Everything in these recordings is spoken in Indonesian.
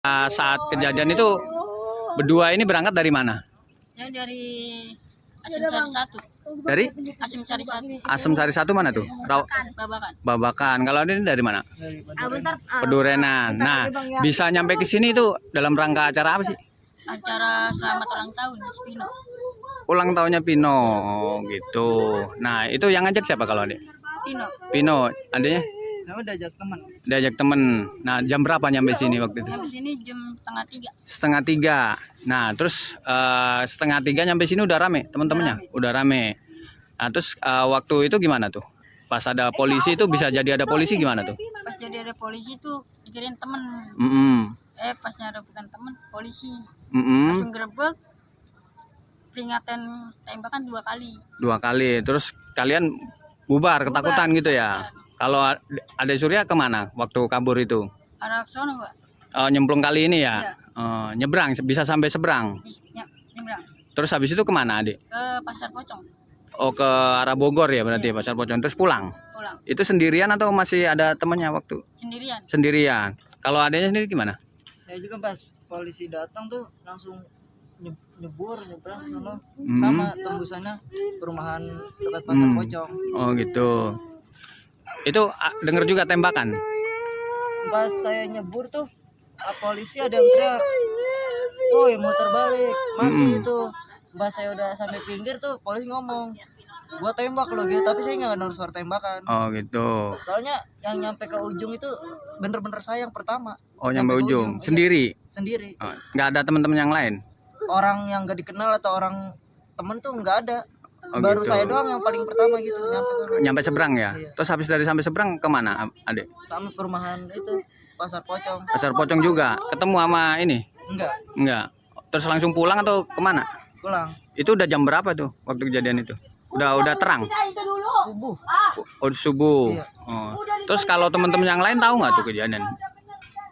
Saat kejadian itu berdua ini berangkat dari mana? Saya dari Asem Sari 1. Dari Asem Sari 1. Asem Sari 1 mana tuh? Babakan. Babakan. Kalau ini dari mana? Bentar. Pedurenan. Nah, bisa nyampe ke sini itu dalam rangka acara apa sih? Acara selamat ulang tahun di Spino. Ulang tahunnya Pino, gitu. Nah, itu yang ngajak siapa kalau adik? Pino. Pino, adanya? Saya udah ajak teman. Diajak temen. Nah, jam berapa nyampe sini waktu itu? Sampai sini jam setengah 3. Setengah 3. Nah, terus setengah 3 nyampe sini udah rame teman-temannya? Udah rame. Nah, terus waktu itu gimana tuh? Pas ada polisi itu bisa jadi ada polisi gimana tuh? Pas jadi ada polisi tuh pikirin temen. Pasnya ada bukan temen, polisi. Langsung gerebek. Peringatan tembakan 2 kali. 2 kali. Terus kalian bubar, ketakutan gitu ya? Kalau Ade Surya kemana waktu kabur itu? Arah sono, Pak. Nyemplung kali ini ya? Iya. Nyebrang, bisa sampai seberang. Nyebrang. Terus habis itu kemana adik? Ke Pasar Pocong. Oh, ke arah Bogor ya berarti, Pasar Pocong. Terus pulang? Pulang. Itu sendirian atau masih ada temannya waktu? Sendirian. Sendirian. Kalau adanya sendiri gimana? Saya juga pas polisi datang tuh langsung nyebrang sono Hmm. sama tembusannya perumahan dekat Pasar Pocong. Oh gitu. Itu denger juga tembakan? Pas saya nyebur tuh polisi ada yang teriak, "Woi, muter balik, mati itu." Pas saya udah sampai pinggir tuh polisi ngomong, "Gua tembak lo gitu," tapi saya nggak dengar suara tembakan. Oh gitu. Soalnya yang nyampe ke ujung itu bener-bener saya yang pertama. Oh, nyampe ujung. Iya, Sendiri? sendiri. Nggak ada teman-teman yang lain? Orang yang gak dikenal atau orang temen tuh nggak ada. Oh, Baru gitu. saya doang yang paling pertama gitu nyampe sono. Nyampe seberang ya? Iya. Terus habis dari sampai seberang kemana adik? Sama perumahan itu Pasar Pocong. Pasar Pocong juga? Ketemu sama ini? Enggak. Terus langsung pulang atau kemana? Pulang Itu udah jam berapa tuh waktu kejadian itu? Udah terang? subuh. Oh, subuh. Iya. Oh. Terus kalau teman-teman yang lain tahu nggak tuh kejadian?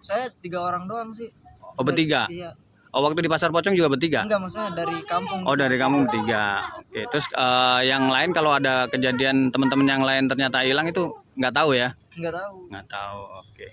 Saya 3 orang doang sih. Oh, bertiga? Iya. Oh, waktu di Pasar Pocong juga bertiga? Enggak, maksudnya dari kampung. Oh, dari kamu bertiga. Oke. Terus yang lain kalau ada kejadian teman-teman yang lain ternyata hilang itu nggak tahu ya? Enggak tahu. Nggak tahu. Oke.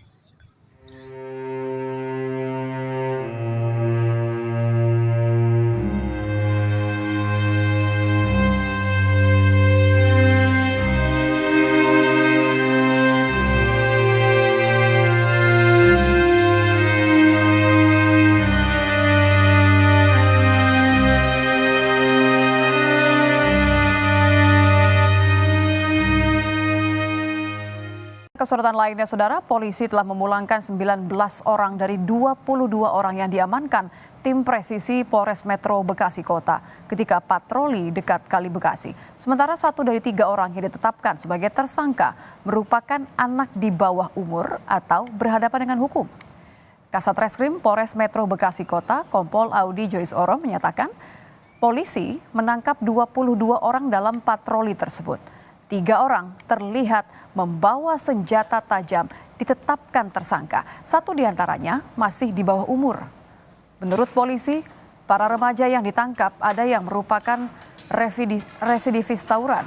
Kesorotan lainnya, Saudara, polisi telah memulangkan 19 orang dari 22 orang yang diamankan tim presisi Polres Metro Bekasi Kota ketika patroli dekat Kali Bekasi. Sementara 1 dari 3 orang yang ditetapkan sebagai tersangka merupakan anak di bawah umur atau berhadapan dengan hukum. Kasat Reskrim Polres Metro Bekasi Kota, Kompol Audi Joyce Oro menyatakan polisi menangkap 22 orang dalam patroli tersebut. 3 orang terlihat membawa senjata tajam ditetapkan tersangka. 1 diantaranya masih di bawah umur. Menurut polisi, para remaja yang ditangkap ada yang merupakan residivis tawuran.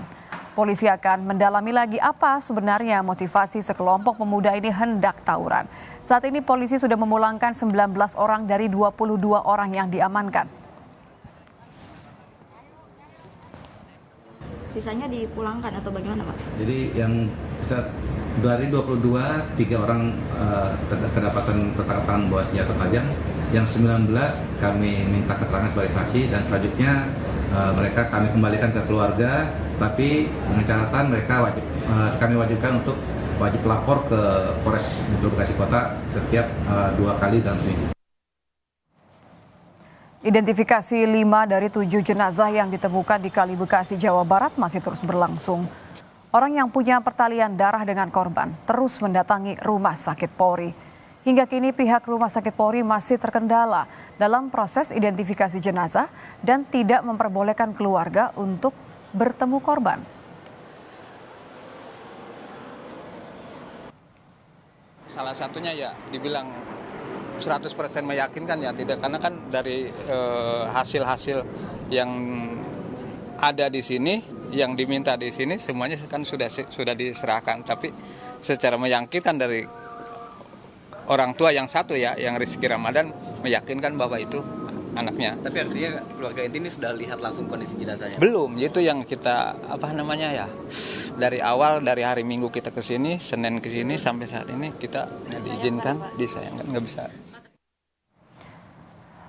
Polisi akan mendalami lagi apa sebenarnya motivasi sekelompok pemuda ini hendak tawuran. Saat ini polisi sudah memulangkan 19 orang dari 22 orang yang diamankan. Sisanya dipulangkan atau bagaimana, Pak? Jadi yang dari 22, 3 orang kedapatan tertangkap bawa senjata tajam. Yang 19 kami minta keterangan sebagai saksi dan selanjutnya mereka kami kembalikan ke keluarga, tapi dengan catatan mereka kami wajibkan untuk wajib lapor ke Polres Metro Bekasi Kota setiap 2 kali dalam seminggu. Identifikasi 5 dari 7 jenazah yang ditemukan di Kali Bekasi, Jawa Barat masih terus berlangsung. Orang yang punya pertalian darah dengan korban terus mendatangi Rumah Sakit Polri. Hingga kini pihak Rumah Sakit Polri masih terkendala dalam proses identifikasi jenazah dan tidak memperbolehkan keluarga untuk bertemu korban. Salah satunya ya dibilang 100% meyakinkan ya tidak, karena kan dari hasil-hasil yang ada di sini, yang diminta di sini semuanya kan sudah diserahkan, tapi secara meyakinkan dari orang tua yang satu ya, yang Rizky Ramadan meyakinkan bahwa itu anaknya. Tapi artinya keluarga inti ini sudah lihat langsung kondisi jenazahnya? Belum, itu yang kita dari awal, dari hari Minggu kita ke sini, Senin ke sini sampai saat ini kita nggak diizinkan, disayangkan nggak bisa.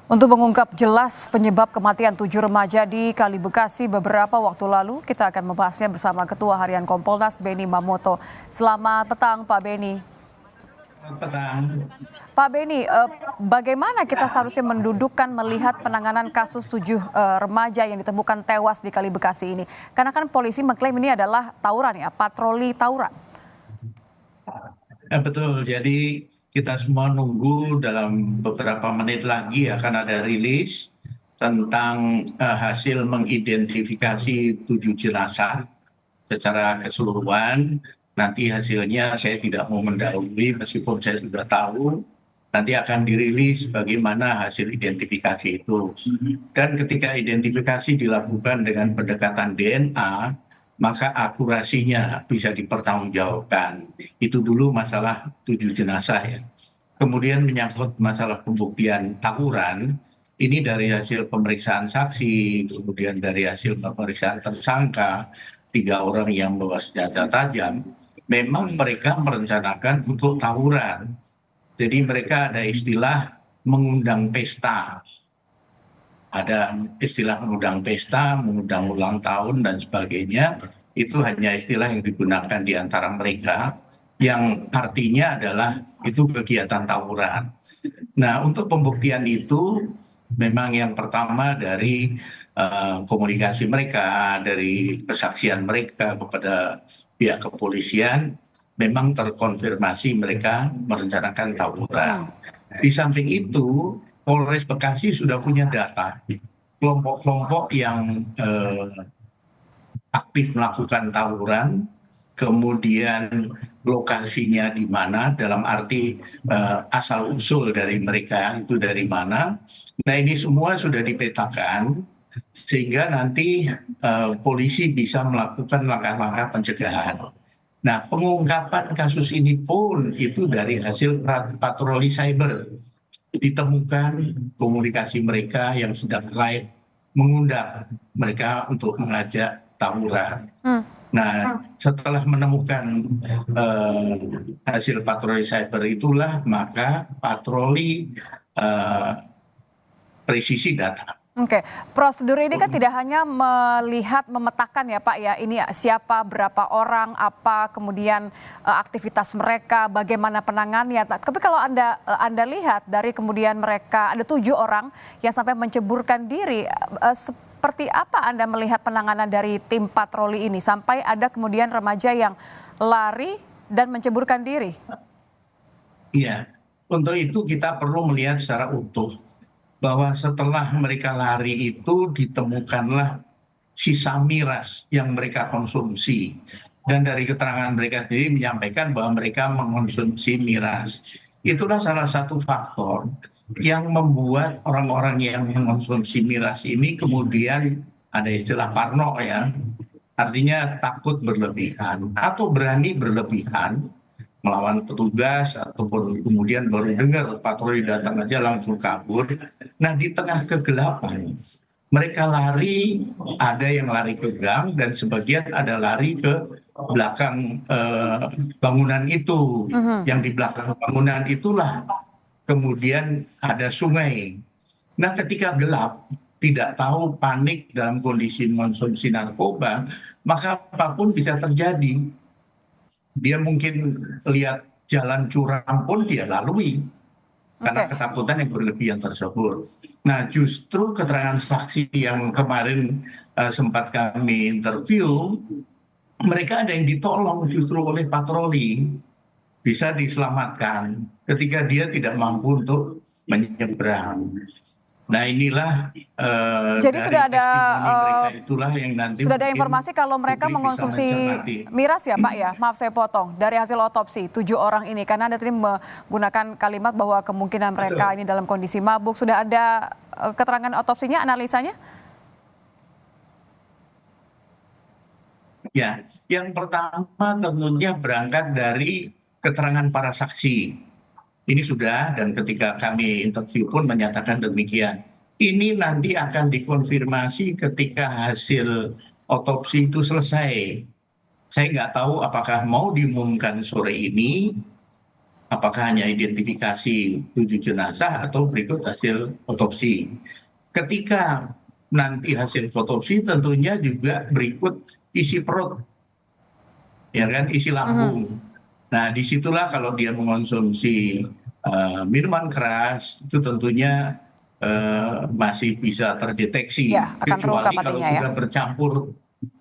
Untuk mengungkap jelas penyebab kematian 7 remaja di Kali Bekasi beberapa waktu lalu, kita akan membahasnya bersama Ketua Harian Kompolnas Beni Mamoto. Selamat petang Pak Beni. Selamat petang. Pak Beni, bagaimana kita seharusnya mendudukkan melihat penanganan kasus 7 remaja yang ditemukan tewas di Kali Bekasi ini? Karena kan polisi mengklaim ini adalah tawuran ya, patroli tawuran. Betul, jadi kita semua nunggu dalam beberapa menit lagi akan ada rilis tentang hasil mengidentifikasi 7 jenazah secara keseluruhan. Nanti hasilnya saya tidak mau mendahului meskipun saya sudah tahu. Nanti akan dirilis bagaimana hasil identifikasi itu. Dan ketika identifikasi dilakukan dengan pendekatan DNA, maka akurasinya bisa dipertanggungjawabkan. Itu dulu masalah 7 jenazah ya. Kemudian menyangkut masalah pembuktian tawuran, ini dari hasil pemeriksaan saksi, kemudian dari hasil pemeriksaan tersangka, 3 orang yang membawa senjata tajam, memang mereka merencanakan untuk tawuran. Jadi mereka ada istilah mengundang pesta. Ada istilah mengundang pesta, mengundang ulang tahun dan sebagainya. Itu hanya istilah yang digunakan di antara mereka, yang artinya adalah itu kegiatan tawuran. Nah, untuk pembuktian itu memang yang pertama dari komunikasi mereka, dari kesaksian mereka kepada pihak kepolisian, memang terkonfirmasi mereka merencanakan tawuran. Di samping itu, Polres Bekasi sudah punya data kelompok-kelompok yang aktif melakukan tawuran, kemudian lokasinya di mana, dalam arti asal-usul dari mereka itu dari mana. Nah, ini semua sudah dipetakan, sehingga nanti polisi bisa melakukan langkah-langkah pencegahan. Nah, pengungkapan kasus ini pun itu dari hasil patroli cyber. Ditemukan komunikasi mereka yang sedang live mengundang mereka untuk mengajak tawuran. Nah, setelah menemukan hasil patroli cyber itulah, maka patroli presisi data. Oke, prosedur ini kan tidak hanya melihat, memetakan ya Pak ya, ini siapa, berapa orang, apa kemudian aktivitas mereka, bagaimana penanganannya. Tapi kalau Anda lihat dari kemudian mereka ada 7 orang yang sampai menceburkan diri, seperti apa Anda melihat penanganan dari tim patroli ini sampai ada kemudian remaja yang lari dan menceburkan diri? Iya, untuk itu kita perlu melihat secara utuh bahwa setelah mereka lari itu ditemukanlah sisa miras yang mereka konsumsi. Dan dari keterangan mereka sendiri menyampaikan bahwa mereka mengonsumsi miras. Itulah salah satu faktor yang membuat orang-orang yang mengonsumsi miras ini kemudian ada istilah parno ya. Artinya takut berlebihan atau berani berlebihan melawan petugas, ataupun kemudian baru dengar patroli datang aja langsung kabur. Nah, di tengah kegelapan mereka lari, ada yang lari ke gang dan sebagian ada lari ke belakang bangunan itu. Yang di belakang bangunan itulah kemudian ada sungai. Nah, ketika gelap, tidak tahu, panik dalam kondisi mengonsumsi narkoba, maka apapun bisa terjadi. Dia mungkin lihat jalan curam pun dia lalui karena ketakutan yang berlebihan tersebut. Nah, justru keterangan saksi yang kemarin sempat kami interview, mereka ada yang ditolong justru oleh patroli, bisa diselamatkan ketika dia tidak mampu untuk menyeberang. Nah, inilah jadi sudah ada itulah yang nanti sudah ada informasi kalau mereka mengonsumsi miras ya Pak ya. Maaf saya potong. Dari hasil otopsi 7 orang ini, karena Anda tadi menggunakan kalimat bahwa kemungkinan mereka ini dalam kondisi mabuk. Sudah ada keterangan otopsinya, analisanya? Ya, yang pertama tentunya berangkat dari keterangan para saksi. Ini sudah, dan ketika kami interview pun menyatakan demikian. Ini nanti akan dikonfirmasi ketika hasil otopsi itu selesai. Saya nggak tahu apakah mau diumumkan sore ini, apakah hanya identifikasi 7 jenazah atau berikut hasil otopsi. Ketika nanti hasil otopsi tentunya juga berikut isi perut, ya kan, isi lambung. Nah, disitulah kalau dia mengonsumsi minuman keras itu tentunya masih bisa terdeteksi, Ya, akan terungkap kecuali kalau artinya ya.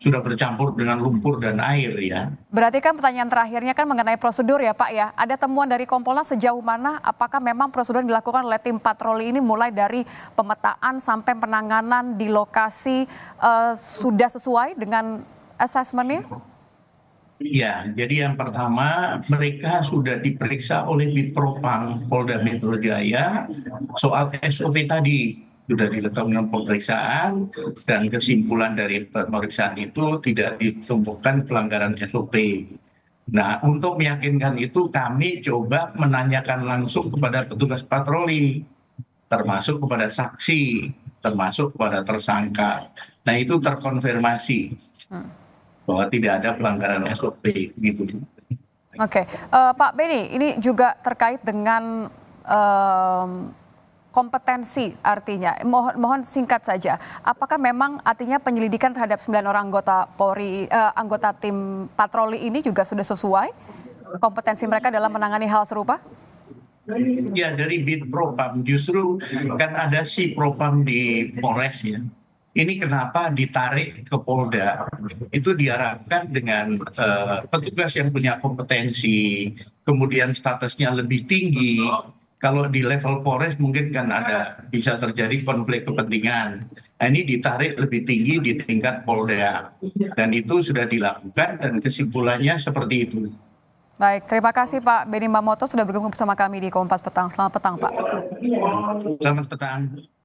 sudah bercampur dengan lumpur dan air ya. Berarti kan pertanyaan terakhirnya kan mengenai prosedur ya Pak ya. Ada temuan dari Kompolnas sejauh mana apakah memang prosedur yang dilakukan oleh tim patroli ini mulai dari pemetaan sampai penanganan di lokasi sudah sesuai dengan asesmennya? Ya, jadi yang pertama mereka sudah diperiksa oleh Bitpropam Polda Metro Jaya soal SOP tadi. Sudah dilakukan pemeriksaan dan kesimpulan dari pemeriksaan itu tidak ditemukan pelanggaran SOP. Nah, untuk meyakinkan itu kami coba menanyakan langsung kepada petugas patroli, termasuk kepada saksi, termasuk kepada tersangka. Nah, itu terkonfirmasi bahwa tidak ada pelanggaran SOP gitu. Oke, Pak Beni, ini juga terkait dengan kompetensi artinya. Mohon singkat saja. Apakah memang artinya penyelidikan terhadap 9 orang anggota Polri, anggota tim patroli ini juga sudah sesuai kompetensi mereka dalam menangani hal serupa? Ya, dari Bitpropam justru kan ada si Propam di Polres ya. Ini kenapa ditarik ke Polda? Itu diharapkan dengan petugas yang punya kompetensi, kemudian statusnya lebih tinggi. Kalau di level Polres mungkin kan bisa terjadi konflik kepentingan. Nah, ini ditarik lebih tinggi di tingkat Polda. Dan itu sudah dilakukan dan kesimpulannya seperti itu. Baik, terima kasih Pak Beni Mamoto sudah bergabung bersama kami di Kompas Petang. Selamat petang Pak. Selamat petang.